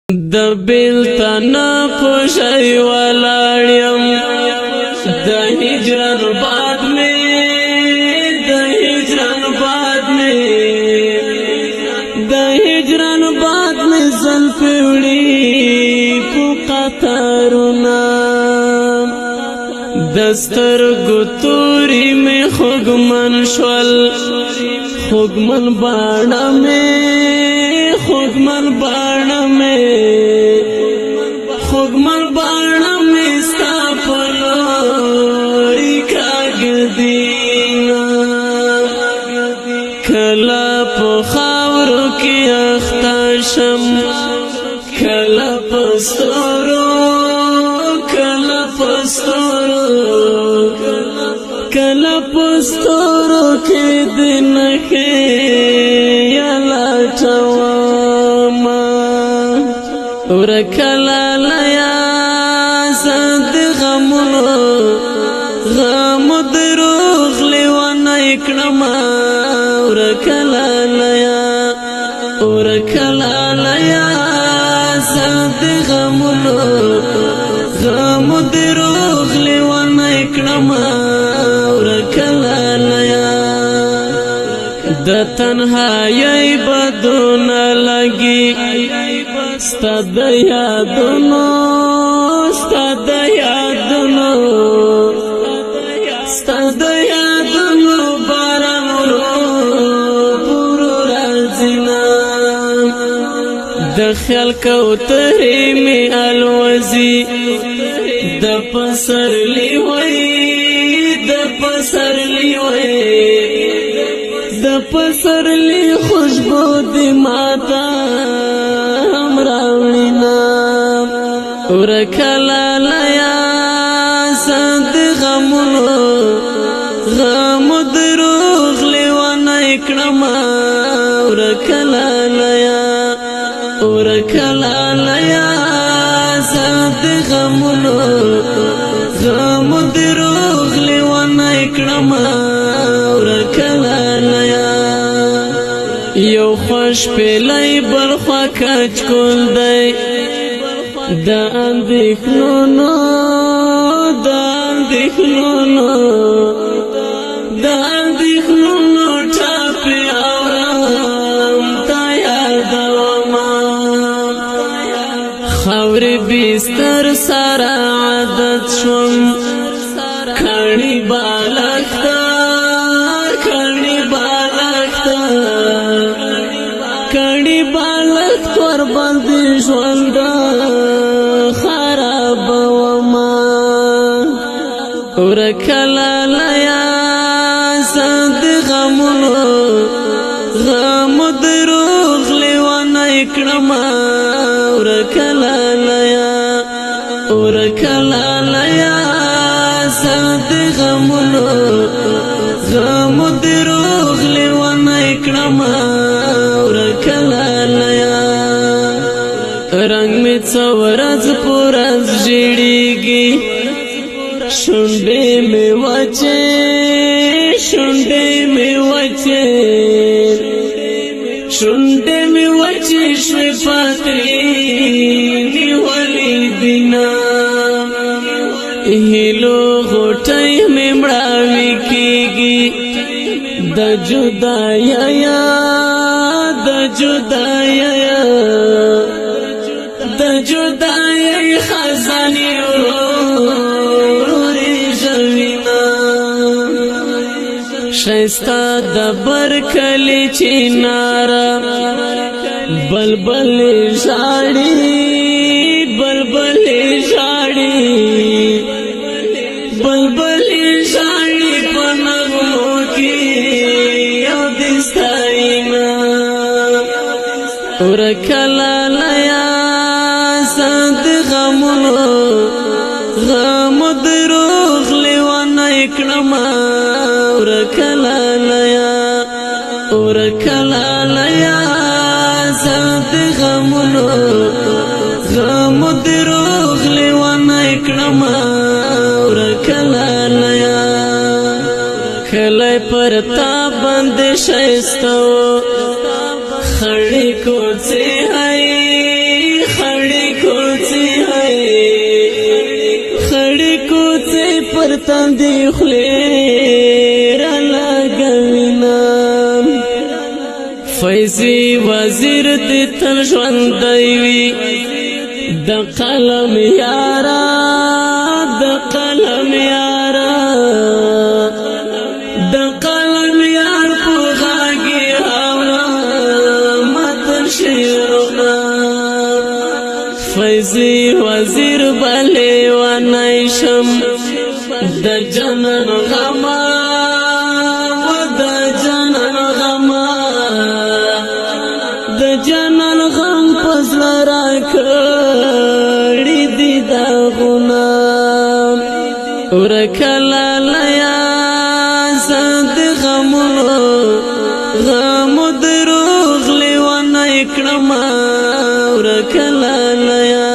د بیلتن پوشی ولاړیم د هجران باد میں د هجران باد میں زلفی وړي په قطارونه دسترګو توري مې خوږمن شول خوږمن باڼه مې ستا په لوري کاږدینا کله په خاورو کې اخته شم کله په ستورو کې د نښې یا لټومه ورکه لالیه زه د غمو دروغ لیونی کړمه ورکه لالیه زه د غمو دروغ لیونی کړمه ورکه لالیه د تنهایی بدونه لګي ستا د یادونو باران پورو راځینا د خیال کوترې مې الوزي د پسرلی وای د پسرلی خوشبو دی ماتا هم راوړینا ورکه لالیه زه د غمو دروغ لیونی کړمه ورکه لالیه زه د غمو دروغ لیونی کړمه ورکه لالیه یو خوش پیلی برخوا کچ کول دی د اندېښنونو ټاپې اورم تا یادومه خاورې بستر سره عادت شوم کاڼي بالښت ورباندې ژوند خرابومه ورکه لالیه زه د غمو دروغ لیونی کړمه ورکه لالیه زه د غمو دروغ لیونی کړمه ورکه لالیه رنګ مې څه ورځ په ورځ ژیړیږي شونډې مې وچې شوې پاترې نیولې دینا هیلو غوټۍ مې مړاوې کېږي د جدایۍ خزانې ورورې ژوینا ښایسته د برکلي چیناره بلبلې ژاړي په نغمو کې یو د ستاینا ورکه لالیه زه د غمو دروغ لیونی کړمه ورکه لالیه زه د غمو دروغ لیونی کړمه ورکه لالیه کلی پر تا باندې ښایسته و خړې کوڅې پر تندې خولې رالګوینه فیضي وزیر دې تل ژوندی وي د قلم یارا د قلم یارا د قلم یار په غاږ اورم متن شعرونه فیضي وزیر بلې ونی شم د جنن غما و د جنن غما د جنن غم پزړه راکړي دي داغونه ورکله لیا زه د غمونو غمو دروغ لیونی کړمه ورکله لیا